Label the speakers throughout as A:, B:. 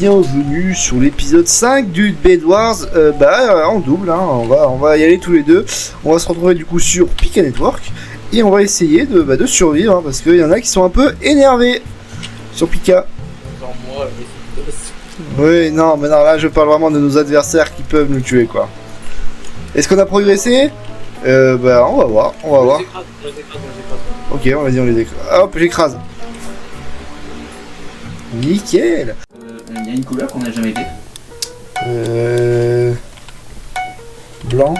A: bienvenue sur l'épisode 5 du Bed Wars, en double, hein, on va y aller tous les deux. On va se retrouver du coup sur Pika Network et on va essayer de survivre, hein, parce qu'il y en a qui sont un peu énervés sur Pika.
B: Genre moi,
A: Oui, non, mais non, là je parle vraiment de nos adversaires qui peuvent nous tuer, quoi. Est-ce qu'on a progressé? On va voir,
B: on les écrase.
A: Ok, vas-y, on les écrase. Hop, j'écrase. Nickel.
B: Il y a une couleur qu'on n'a jamais été.
A: Blanc,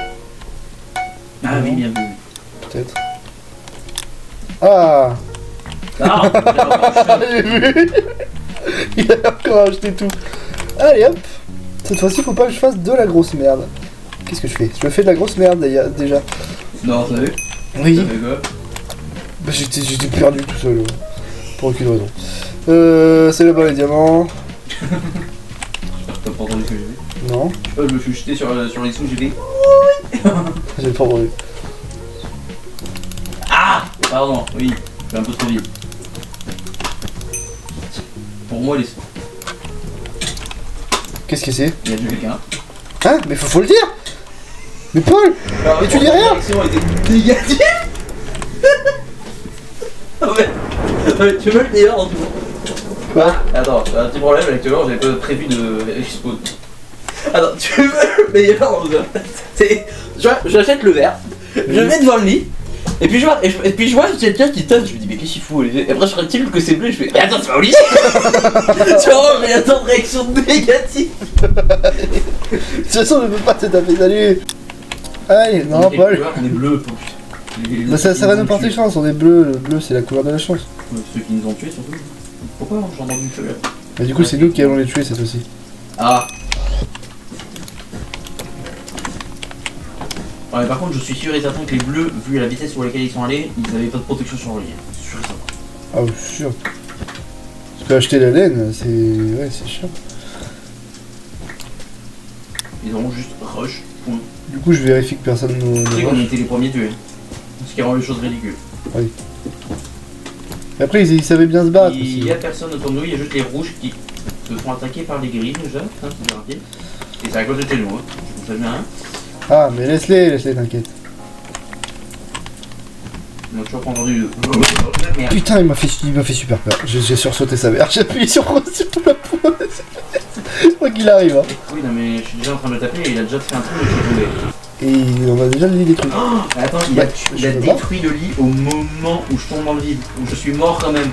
B: Ah oui, bien vu.
A: peut-être. Ah.
B: Ah
A: J'ai vu. Il a encore acheté tout. Allez hop. Cette fois-ci, faut pas que je fasse de la grosse merde. Qu'est-ce que je fais? Je fais de la grosse merde déjà.
B: Non, t'as vu?
A: Oui.
B: T'as vu quoi?
A: Bah, j'étais perdu tout seul. Pour aucune raison. C'est là-bas les diamants.
B: T'as pas entendu ce que j'ai vu?
A: Non.
B: Je me suis jeté sur les sous, j'ai fait.
A: J'ai pas entendu.
B: Ah! Pardon, oui, j'ai un peu trop vite. Pour moi, les sous.
A: Qu'est-ce que c'est?
B: Il y a déjà quelqu'un.
A: Hein? Mais faut le dire. Mais Paul. Mais tu dis rien.
B: L'action était négative. Ouais, tu veux le dire en tout cas.
A: Quoi?
B: Attends, j'ai un petit problème actuellement, j'avais pas prévu de respawn. Attends, tu veux le meilleur en tout cas. C'est. J'achète le verre, je le mets devant le lit, et puis je vois quelqu'un qui tape, je me dis mais qu'est-ce qu'il fout? Et après je ferait-il que c'est bleu, je fais mais attends, c'est pas obligé. Tu vois, mais attends, réaction négative.
A: De toute façon, je peux pas te taper. Salut. Aïe, non, Paul.
B: On est bleu,
A: Bah ça va nous porter chance, on est bleu, le bleu c'est la couleur de la chance.
B: Ceux qui nous ont tués surtout. Pourquoi j'en ai une feuille?
A: Bah du coup c'est nous qui allons les tuer cette fois-ci.
B: Ah. Ouais, par contre je suis sûr et certain que les bleus, vu la vitesse sur laquelle ils sont allés, ils avaient pas de protection sur le lit. C'est sûr et certain.
A: Ah oui, sûr. Parce que acheter la laine, c'est... ouais, c'est chiant.
B: Ils auront juste rush, point.
A: Du coup je vérifie que personne nous
B: Tu sais qu'on
A: rush.
B: était les premiers tués. Ce qui rend les choses ridicules.
A: Oui. Et après ils savaient bien se battre
B: Il
A: aussi.
B: y a personne autour de nous, il y a juste les rouges qui se font attaquer par les grilles déjà, hein, c'est rapide. Et c'est à côté de chez nous, hein. Je vous préviens, hein.
A: Ah mais laisse-les, t'inquiète.
B: On a toujours pas entendu de... Merde.
A: Putain il m'a fait super peur. J'ai sursauté sa mère, j'ai appuyé sur la pointe. Je crois qu'il arrive hein.
B: Oui non mais je suis déjà en train de le taper et il a déjà fait un truc et je suis tombé.
A: Et on a déjà le lit détruit.
B: Oh, attends, il a détruit le lit au moment où je tombe dans le vide, où je suis mort quand même.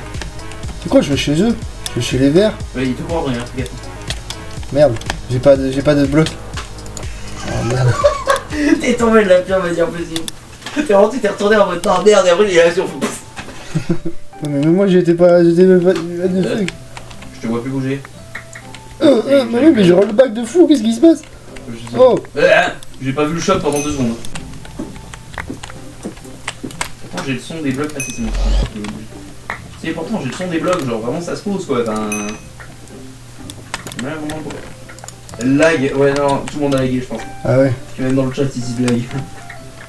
A: C'est quoi, je vais chez eux? Je vais chez les verts?
B: Ouais, il te court rien, regarde.
A: Merde, j'ai pas de bloc. Oh merde.
B: T'es tombé de la pire manière possible. T'es rentré, t'es retourné en mode ah merde et après il est là sur.
A: Ouais, mais même moi j'étais même pas de truc.
B: Je te vois plus bouger.
A: Mais oui, mais j'ai le bac de fou, qu'est-ce qui se passe?
B: Je sais.
A: Oh.
B: J'ai pas vu le choc pendant 2 secondes. Pourtant j'ai le son des blocs. Ah c'est bon. C'est pourtant j'ai le son des blocs, genre vraiment ça se pose quoi. Enfin. Ouais, vraiment quoi. Lag, ouais non, tout le monde a lagué je pense.
A: Ah ouais.
B: Puis même dans le chat ils disent lag.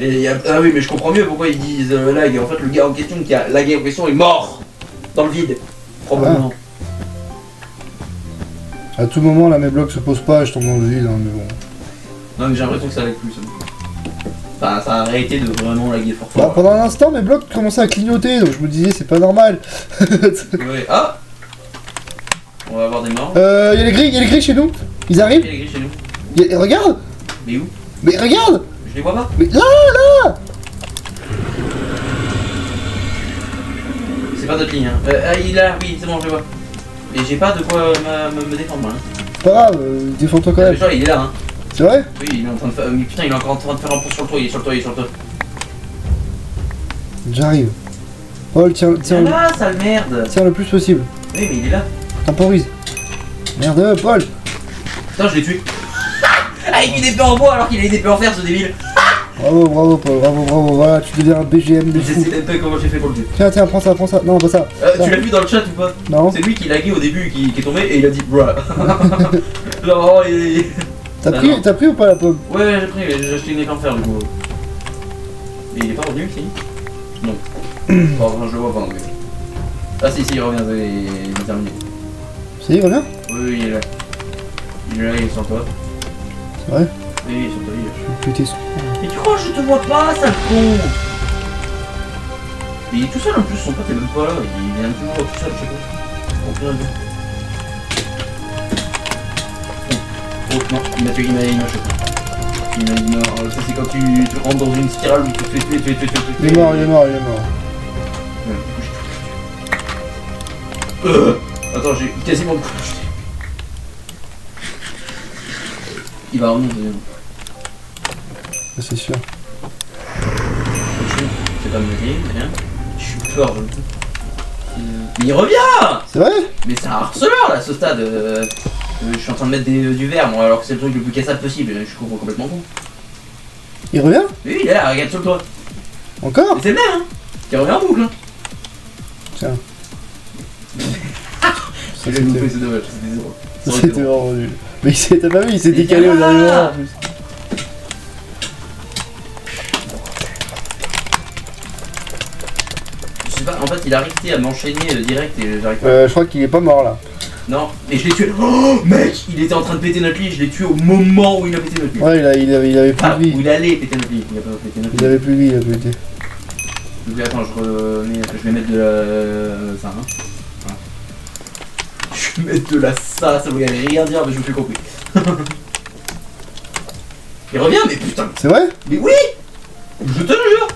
B: Et il y a... Ah oui mais je comprends mieux pourquoi ils disent lag. En fait le gars en question qui a lagué en question est mort dans le vide. Probablement.
A: À tout moment là mes blocs se posent pas, je tombe dans le vide, hein, mais bon.
B: Non mais j'ai l'impression que ça lag plus. Enfin ça a arrêté de vraiment laguer fort
A: Bah,
B: fort.
A: pendant un instant mes blocs commençaient à clignoter, donc je me disais c'est pas normal.
B: Ouais. Ah. On va avoir des morts.
A: Y'a les grilles chez nous. Ils
B: Il y
A: arrivent.
B: a les grilles chez nous.
A: Regarde.
B: Mais où?
A: Mais regarde.
B: Je les vois pas.
A: Mais là.
B: C'est pas notre ligne hein. Il est là, oui c'est bon je le vois. Et j'ai pas de quoi me défendre moi. Hein.
A: C'est pas grave, défends-toi quand
B: Ah,
A: même.
B: mais genre, il est là hein.
A: C'est vrai?
B: Oui il est en train de faire. Mais putain il est encore en train de faire un pont sur le toit, il est sur le toit,
A: J'arrive. Paul, tiens
B: là, sale merde.
A: le plus possible.
B: Oui mais il est là.
A: Temporise. Merde, Paul.
B: Putain je l'ai tué. Avec une épée en bois alors qu'il a une épée en fer ce débile.
A: Bravo Paul, bravo, voilà, tu deviens un BGM de
B: Je
A: fou.
B: sais même pas comment j'ai fait pour le tuer.
A: Tiens, prends ça. Non, pas ça.
B: Tu l'as vu dans le chat ou pas?
A: Non.
B: C'est lui qui laguait au début, qui est tombé et il a dit bruh. Genre il...
A: T'as pris ou pas la pomme?
B: Ouais j'ai pris, j'ai acheté une épée en fer du coup. Mais il est pas revenu si? Non. Enfin je le vois pas non plus. Ah si il revient, il est terminé.
A: Ça y est, il revient?
B: Oui il est là. Il est là, il est sur toi.
A: C'est vrai?
B: Oui, il est sur toi, il est.
A: Je vais péter son.
B: Mais tu crois que je te vois pas, sale con? Mais il est tout seul en plus, son pote est même pas là, il vient toujours tout seul, je sais pas. Pour plein de... Oh non, il m'a chopé. Il m'a dit non, ça c'est quand tu rentres dans une spirale où tu te fais tuer.
A: Il est mort.
B: Ouais, du coup, attends, j'ai quasiment le coup. Il va revenir deuxième.
A: C'est sûr.
B: C'est pas me dire, rien. Je suis fort, je le coup. Mais il revient!
A: C'est vrai?
B: Mais c'est un harceleur là, à ce stade. Je suis en train de mettre du verre, moi, alors que c'est le truc le plus cassable possible. Je suis complètement con.
A: Il revient?
B: Oui, il est là, regarde sur le toit.
A: Encore?
B: Et c'est le même, hein? Il revient en boucle, hein?
A: Tiens.
B: C'est loupé, c'est dommage, c'était zéro.
A: C'était vraiment nul. Mais t'as pas vu, il s'est décalé au dernier moment en plus.
B: Je sais pas, en fait, il a arrêté à m'enchaîner direct et j'arrive pas.
A: Je crois qu'il est pas mort là.
B: Non, mais je l'ai tué. Oh, mec, il était en train de péter notre lit, je l'ai tué au moment où il a pété notre lit.
A: Ouais, il avait plus
B: Ah,
A: de vie.
B: où il allait péter notre lit, il a pas pété notre lit.
A: Il avait plus de vie, il a pété.
B: Donc attends, je vais mettre de la... ça, hein. Voilà. Je vais mettre de la ça voulait rien dire, mais je me suis compris. Il revient, mais putain.
A: C'est vrai?
B: Mais oui. Je te le jure.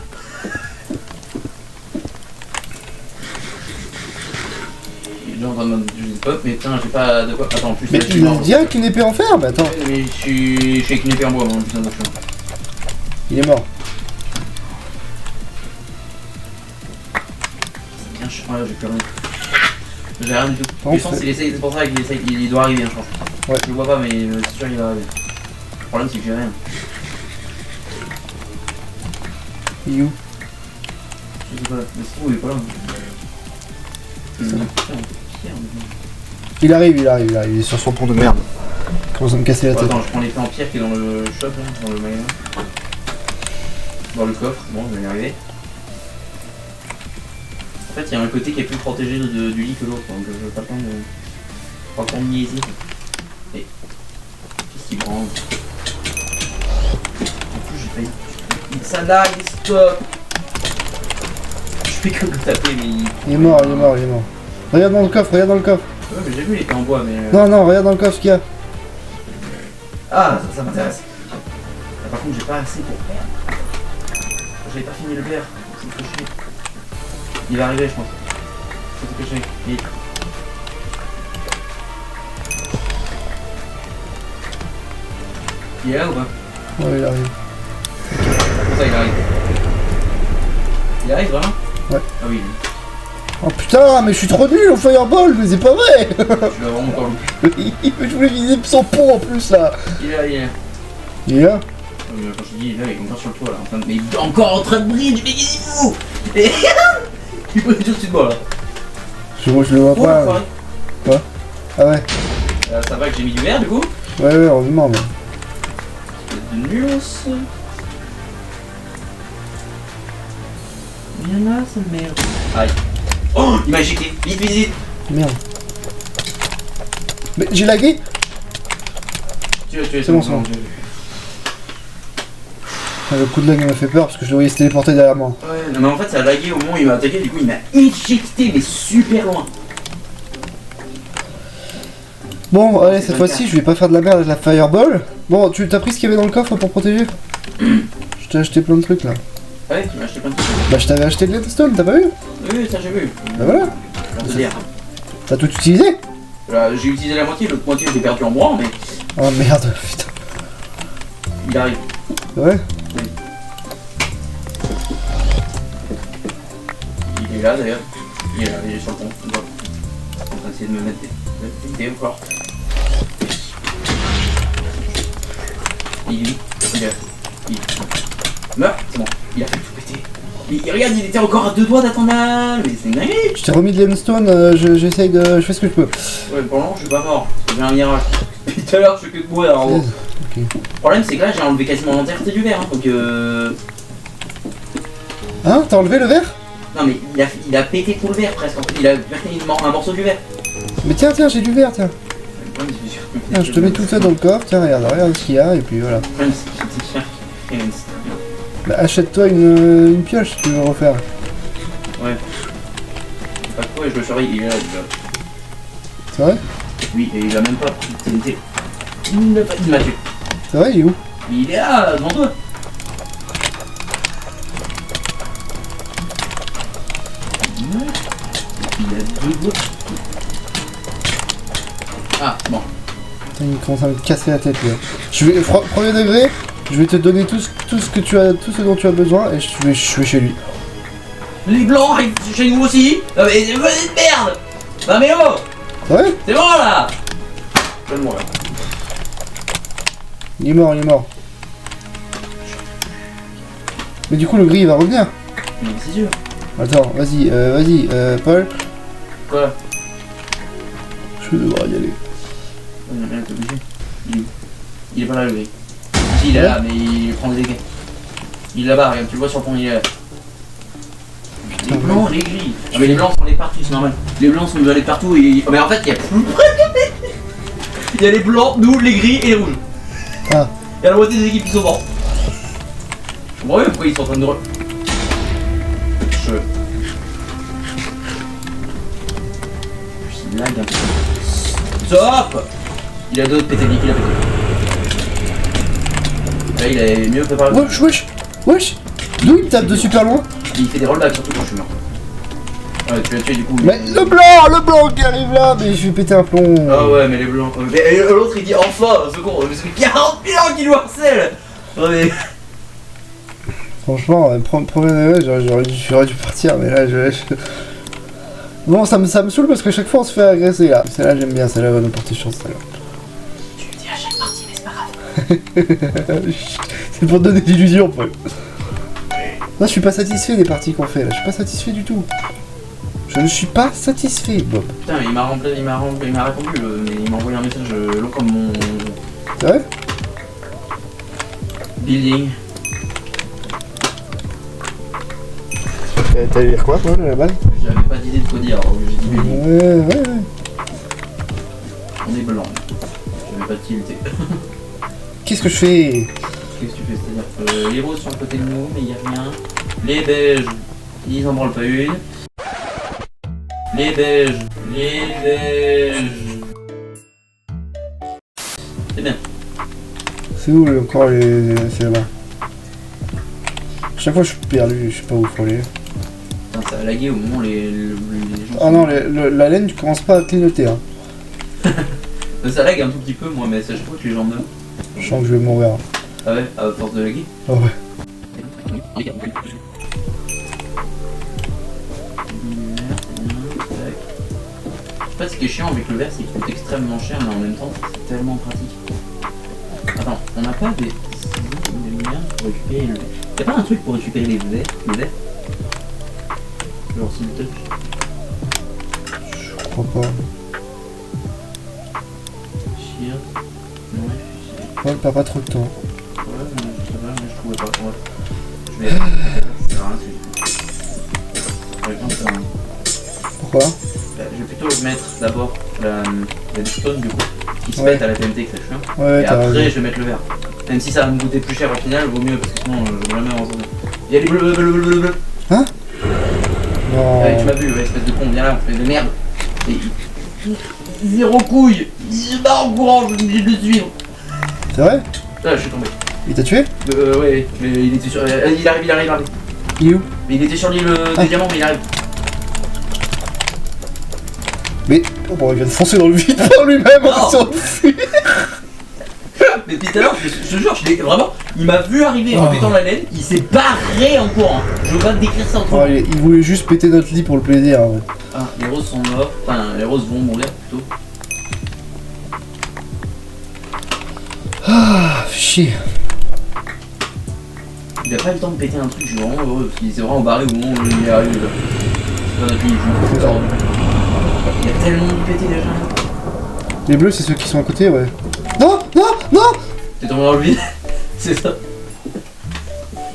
B: Il est déjà en train de me dire pop, mais putain, j'ai pas de quoi... Attends, en plus...
A: Mais
B: là, je suis
A: il
B: mort,
A: a direct une épée en fer? Mais attends.
B: ouais, mais je suis avec une épée en bois, moi, putain, donc je suis mort.
A: Il est mort.
B: Bien, je... ouais, j'ai plus rien. J'ai rien du tout.
A: Non,
B: Je pense qu'il essaye, c'est pour ça qu'il essaye, il doit arriver, hein, je pense.
A: Ouais.
B: Je le vois pas, mais c'est sûr qu'il va arriver. Le problème, c'est que j'ai rien.
A: Il est où?
B: Je sais pas, mais c'est où, il est pas là.
A: Il arrive, il est sur son pont de merde. Il commence à me casser la tête.
B: Attends, je prends l'épée en pierre qui est dans le shop, là, dans le magasin. Dans le coffre, bon, je vais y arriver. En fait, il y a un côté qui est plus protégé du lit que l'autre, donc je pas le temps de... Pas le temps de niaiser. Et... Qu'est-ce qu'il branle? En plus, j'ai failli... Ça lag, stop! Je fais que le taper, mais...
A: Il est mort. Regarde dans le coffre.
B: Ouais, mais j'ai vu, il était en bois, mais...
A: Non, regarde dans le coffre ce qu'il y a.
B: Ah, ça m'intéresse. Par contre, j'ai pas assez pour faire. J'avais pas fini le verre. C'est me fait chier. Il va arriver, je pense. C'est caché. Vite. Il est là ou pas?
A: Ouais, il arrive.
B: Comment ça, il arrive? Il arrive vraiment?
A: Ouais.
B: Ah oui,
A: Oh putain, mais je suis trop nul au fireball, mais c'est pas vrai.
B: je l'ai vraiment encore loupé.
A: Je voulais viser son pont en plus là.
B: Il est là, il est là.
A: Il est là?
B: Quand je dis il est là, il est encore sur le toit là. En train de... Mais il est encore en train de bridge, mais qu'est-ce qu'il fout? Il bridge au-dessus de moi là.
A: Je le vois
B: Oh,
A: pas.
B: l'enfoiré.
A: Quoi? Ah ouais.
B: Ça va que j'ai mis du verre du coup?
A: Ouais, heureusement, mais.
B: De nuance. Il y en a, ça merde. Aïe. Oh, il m'a éjecté. Vite.
A: Merde. Mais j'ai lagué?
B: Tu es
A: C'est bon. Le coup de lag m'a fait peur parce que je le voyais se téléporter derrière moi.
B: Ouais, non mais en fait ça a lagué au moment où il m'a attaqué, du coup il m'a éjecté mais super loin.
A: Bon, allez, cette fois-ci, je vais pas faire de la merde avec la fireball. Bon, tu t'as pris ce qu'il y avait dans le coffre pour protéger? Je t'ai acheté plein de trucs là.
B: Ouais, tu m'as acheté plein de trucs.
A: Bah, je t'avais acheté de l'Edstone, t'as pas vu?
B: Oui, ça j'ai vu.
A: Bah voilà.
B: C'est-à-dire,
A: T'as tout utilisé?
B: j'ai utilisé la moitié, l'autre moitié je l'ai perdu en bois, mais
A: Oh merde, putain.
B: il arrive.
A: Ouais.
B: Il est là d'ailleurs. Il est là, il est sur le pont. On voit. En train d'essayer de me mettre des encore. Il meurt, c'est bon. Il a fait tout péter. Regarde, il était encore à deux doigts d'attendre la... Mais c'est une dinguerie.
A: Je t'ai remis de l'Emstone, j'essaye de. Je fais ce que je peux.
B: Ouais, pour le moment, je suis pas mort. Parce que j'ai un mirage. Depuis tout à l'heure, je fais que de mourir en gros.
A: Ok.
B: Le problème, c'est que là, j'ai enlevé quasiment l'entièreté du verre. Hein, donc
A: Hein? T'as enlevé le verre?
B: non, mais il a pété tout le verre presque. En fait, il a perdu un morceau du verre.
A: Mais tiens, j'ai du verre, tiens.
B: problème, c'est sûr.
A: Tiens, je te mets tout ça dans le coffre, tiens, regarde ce qu'il y a, et puis voilà.
B: Le problème, c'est que c'est cher. Et c'est bien.
A: Bah, achète-toi une pioche si tu veux refaire.
B: Ouais. Pas quoi, je le surveille, il est là déjà.
A: C'est vrai?
B: Oui, et il a même pas pris de TNT. Il n'a pas dit Mathieu.
A: C'est vrai, il est où?
B: Il est là, devant toi. Il a 2 blocs. Ah, bon.
A: Putain, il commence à me casser la tête là. Je vais, premier degré, je vais te donner tout ce que tu as, tout ce dont tu as besoin et je vais chez lui.
B: Les blancs arrivent chez nous aussi. Non mais venez de merde. Non mais oh.
A: C'est vrai?
B: C'est bon là. Je vais mourir.
A: Il est mort. Mais du coup le gris il va revenir.
B: Mais c'est sûr.
A: Attends, vas-y, Paul.
B: Quoi?
A: Je vais devoir y aller.
B: Il est pas là le gris. Si, il est là, mais il prend des dégâts. Il est là-bas, regarde, tu le vois sur le pont, il est là. Les blancs, les gris. Ah mais les blancs sont allés partout, c'est normal. Les blancs sont allés partout et... Oh, mais en fait, il y a plus... Il y a les blancs, nous, les gris et les rouges.
A: Ah.
B: Et la moitié des équipes qui sont mortes. Je comprends même pourquoi ils sont en train de... Il lag un peu. Stop. Il a d'autres pété, il a pété. Là, il avait mieux préparé.
A: Wesh. D'où il me tape de super loin?
B: Il fait des rollbacks surtout quand je suis mort. Ouais, tu l'as tué du coup.
A: Mais le blanc qui arrive là, mais je vais péter un plomb.
B: Ah ouais, mais les blancs. Mais l'autre il dit enfin, secours, mais c'est 40 000 ans qui nous harcèlent. Ouais.
A: Franchement, premier degré, j'aurais dû partir, mais là Bon, ça me saoule parce que chaque fois on se fait agresser là. Celle-là j'aime bien, celle-là va nous porter chance. Celle-là.
B: Tu me dis à chaque partie, mais c'est pas grave.
A: C'est pour te donner d'illusions, Paul. Là, je suis pas satisfait des parties qu'on fait là, je suis pas satisfait du tout. Je ne suis pas satisfait, Bob.
B: Putain, mais il m'a répondu, mais il m'a envoyé un message long comme mon.
A: C'est vrai?
B: Building.
A: T'allais lire quoi, Paul, à la base?
B: J'avais pas d'idée de quoi dire, alors j'ai dit building.
A: Ouais.
B: On est blanc. J'avais pas de tilté.
A: Qu'est-ce que je fais?
B: Qu'est-ce que tu fais? C'est-à-dire que les roses sont à côté de nous, mais il y a rien. Les beiges, ils en branlent pas une. Les beiges. C'est bien.
A: C'est où encore les... C'est là-bas. Chaque fois je suis perdu, je sais pas où faut aller.
B: Putain, ça a lagué au moment où les gens...
A: Ah non, la laine tu commences pas à clignoter hein.
B: Ça lag un tout petit peu moi, mais c'est à chaque fois que les gens meurent.
A: Je sens que je vais mourir.
B: Ah ouais, à force de laguer.
A: Ah ouais.
B: En fait, ce qui est chiant avec le verre, c'est qu'il coûte extrêmement cher, mais en même temps, c'est tellement pratique. Attends, on n'a pas des lumières pour récupérer le verre. Y'a pas un truc pour récupérer les verres? Genre, s'il te touch.
A: Je crois pas.
B: Shield. Ouais,
A: Ouais, t'as pas trop de temps.
B: ouais, mais je sais pas, mais je trouvais pas. Ouais. Je vais. C'est rien, c'est. Par exemple, c'est un.
A: Pourquoi?
B: Je vais plutôt mettre d'abord la stone du coup, qui se
A: Ouais.
B: pète à la TNT, que c'est chiant.
A: Ouais,
B: Et
A: t'as
B: après,
A: raison.
B: je vais mettre le vert. Même si ça va me coûter plus cher au final, vaut mieux parce que sinon, je vais jamais avancer. Il y a les bleus.
A: Hein? Non.
B: Ouais, tu m'as vu, ouais, espèce de con, viens là, on fait de merde. Et zéro couille. Il se barre en courant, je suis obligé de le suivre.
A: C'est vrai?
B: Là, je suis tombé.
A: Il t'a tué?
B: Ouais, mais il était sur. Il arrive.
A: Il est où?
B: Mais il était sur l'île
A: Ah.
B: des diamants, mais il arrive.
A: Mais oh, bon, il vient de foncer dans le vide par lui-même
B: Non.
A: sur le fil.
B: Mais depuis tout à l'heure, je te jure, vraiment, il m'a vu arriver en
A: Oh.
B: pétant la laine, il s'est barré en courant. Je veux pas te décrire ça en trop.
A: Oh, il voulait juste péter notre lit pour le plaisir. Ouais.
B: Ah, les roses sont morts, enfin, les roses vont mourir plutôt.
A: Ah, chier.
B: Il a pas eu le temps de péter un truc, je suis vraiment heureux parce qu'il s'est vraiment barré au moment où il est arrivé. Là. C'est pas notre lit, je suis hors. Il a tellement de pété déjà.
A: Les bleus, c'est ceux qui sont à côté, ouais. Non.
B: T'es tombé dans le vide. C'est ça.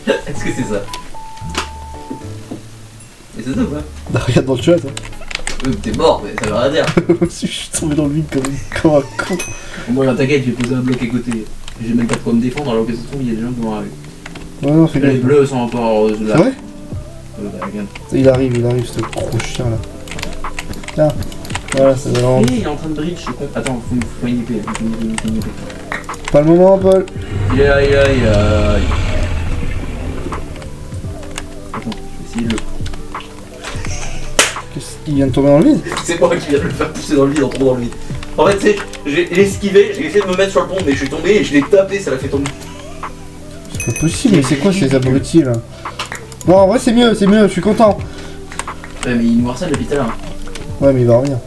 B: Est-ce que c'est ça? Et c'est ça ou pas?
A: Bah, regarde dans le chat. Hein.
B: T'es mort, mais ça veut rien dire.
A: Je suis tombé dans le vide comme un con.
B: Moi, là, t'inquiète, j'ai posé un bloc à côté. J'ai même pas de quoi me défendre, alors que ça se trouve, il y a des gens qui vont arriver.
A: Ouais, non, fais
B: Les
A: gaffe.
B: bleus sont encore là.
A: C'est vrai?
B: Bah, regarde.
A: Il arrive, ce gros chien là. Tiens. Voilà, ça va vraiment.
B: Il est en train de bridge, je comprends. Attends, faut une épée. Faut une épée.
A: Pas le moment, Paul.
B: Il est là. Attends, je vais essayer de le.
A: Il vient de tomber dans le vide.
B: C'est moi qui viens de le faire pousser dans le vide en tombant dans le vide. En fait, tu sais, j'ai esquivé, j'ai essayé de me mettre sur le pont, mais je suis tombé et je l'ai tapé, ça l'a fait tomber.
A: C'est pas possible, mais c'est quoi ces abrutis là? Non, en vrai, c'est mieux, je suis content.
B: Ouais, mais il nous harcèle depuis tout à l'heure.
A: Ouais, mais il va revenir.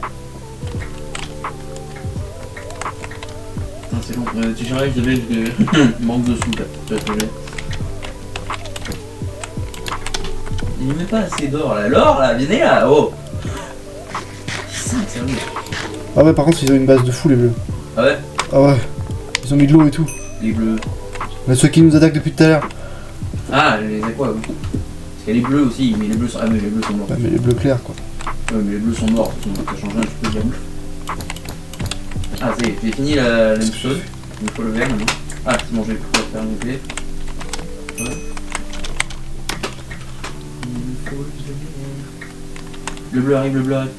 B: Non, c'est bon, tu j'arrive, je devais. Manque de sous là. Tu vois ce que je veux dire. Il met pas assez d'or là. L'or là, venez là, oh! C'est sérieux.
A: Ah ouais, par contre, ils ont une base de fou, les bleus.
B: Ah ouais?
A: Ah ouais. Ils ont mis de l'eau et tout.
B: Les bleus.
A: Là, ceux qui nous attaquent depuis tout à l'heure.
B: Ah, les aquas, oui. Parce qu'il y a les bleus aussi, mais les bleus sont. Ah, mais les bleus sont morts.
A: Ouais, mais les bleus clairs, quoi.
B: Ouais, mais les bleus sont morts, donc ça change un petit peu de la bouffe. Ah, ça y est, j'ai fini la même chose. Il me faut le verre maintenant. Ah, c'est bon, je vais pouvoir faire une épée. Ouais. Il me faut le verre. Le bleu arrive, le bleu arrive.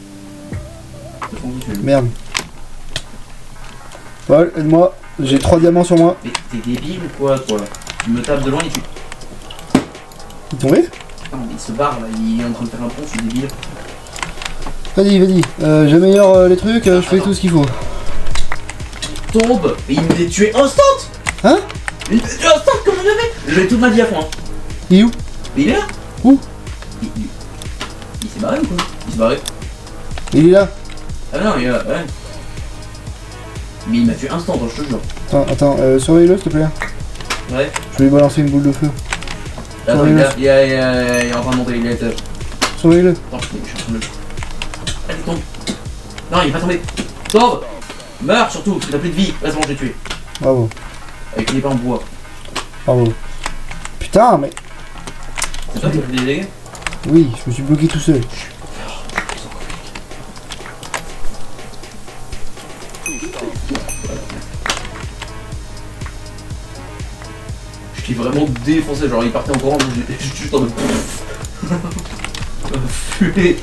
B: Ça fonctionne.
A: Merde. Paul, aide-moi. J'ai 3 diamants sur moi.
B: Mais t'es débile ou quoi, toi? Tu me tapes de loin et tu.
A: Il est tombé?
B: Non, mais il se barre là, il est en train de faire un pont, je suis débile.
A: Vas-y. J'améliore les trucs, je fais tout ce qu'il faut.
B: Tombe! Mais il me l'a tué instant!
A: Hein?
B: Il me l'a tué instant comme je l'avais! J'ai toute ma vie à fond, hein.
A: Il est où?
B: Mais il est là!
A: Où?
B: Il s'est barré ou quoi? Il s'est barré.
A: Il est là.
B: Ah non, il est là, ouais. Mais il m'a tué instant, je te jure.
A: Attends, surveille-le s'il te plaît.
B: Ouais.
A: Je vais lui balancer une boule de feu.
B: Attends,
A: Ouais,
B: il est en train de monter, il est à l'étage.
A: Surveille-le.
B: Attends, je suis en train de le. Allez, tombe. Non, il est pas tombé. Tombe! Meurs surtout, parce que t'as plus de vie. Là, c'est bon, je l'ai tué.
A: Bravo.
B: Avec une épée en bois.
A: Bravo. Putain, mais.
B: C'est toi qui as fait des dégâts?
A: Oui, je me suis bloqué tout seul.
B: Je t'ai vraiment défoncé, genre il partait en courant, je suis juste en mode. Fumé.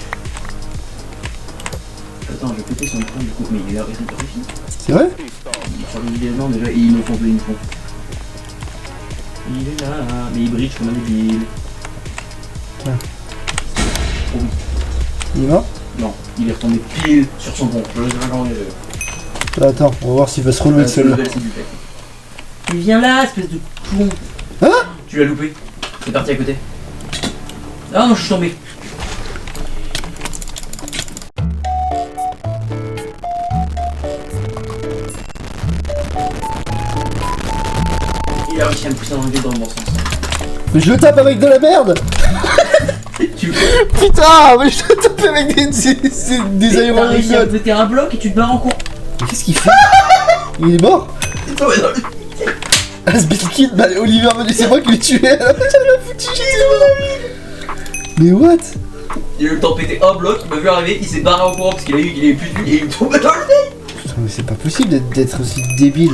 B: Attends, je vais péter son écran du coup, mais il est réussi.
A: C'est vrai?
B: Sur le vidéo, déjà, il me fonce, il me fonce. Il est là, mais il bridge comme un débile.
A: Tiens.
B: Oh oui.
A: Il est mort?
B: Non, il est retombé pile sur son pont. Je le
A: Attends, on va voir s'il va se relever de celle-là.
B: Il vient là, espèce de con.
A: Hein?
B: Tu l'as loupé. C'est parti à côté. Ah non, je suis tombé. Il a réussi à me pousser dans le vide dans le bon sens.
A: Mais je le tape avec de la merde!
B: Tu
A: Putain, mais je le tape avec des
B: T'as réussi à
A: aérosols!
B: péter un bloc et tu te barres en cours.
A: Mais qu'est-ce qu'il fait? Il est mort?
B: T'es tombé dans le...
A: Asbilkid, bah Oliver me dit c'est moi qui l'ai tué! J'avais foutu, mais what?
B: Il a eu le temps de péter un bloc, il m'a vu arriver, il s'est barré en courant parce qu'il a eu plus de vie et il est tombé dans le vide.
A: Putain, mais c'est pas possible d'être aussi débile.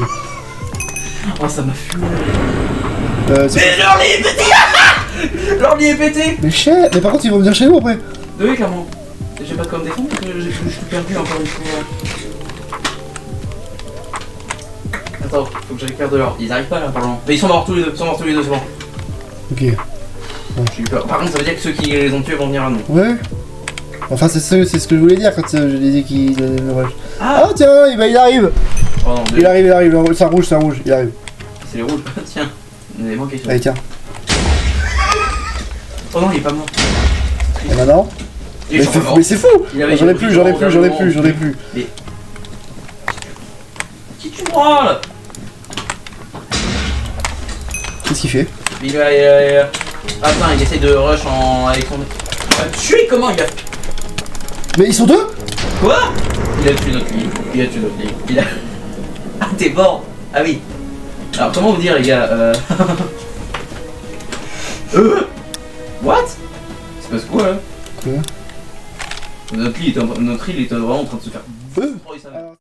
B: Oh, ça m'a fumé.
A: C'est-
B: Mais l'orly est pété. L'orly est pété.
A: Mais cher! Mais par contre, ils vont venir chez nous après!
B: Oui, clairement. J'ai pas de quoi me défendre parce que je suis perdu encore une fois. Attends, faut que je récupère de l'or. Ils arrivent pas là pour le moment. Mais ils sont morts tous les deux, c'est bon.
A: Ok.
B: J'ai eu peur. Par contre, ça veut dire que ceux qui les ont tués vont venir à nous.
A: Ouais. Enfin, c'est ce que je voulais dire quand je disais qu'il donnait le rush.
B: Ah,
A: Ah tiens, il arrive!
B: oh non,
A: Il arrive, c'est un rouge, il arrive.
B: c'est les rouges. Tiens, on avait manqué ça.
A: Allez, tiens.
B: Oh non, il est pas mort.
A: Et maintenant?
B: Il
A: Mais
B: est mort.
A: c'est fou!
B: Il avait-
A: J'en ai plus.
B: Mais. Qui tu crois là?
A: Qu'est-ce qu'il fait?
B: Il a. Attends, il essaie de rush avec son. Tuer comment il a.
A: Mais ils sont deux?
B: Quoi? Il a tué notre ligne. Il a. Ah, t'es mort. Ah oui. Alors, comment vous dire, les gars What? C'est parce quoi là?
A: Quoi?
B: Notre île était vraiment en train de se faire.
A: Feu.
B: Oh, il s'en va.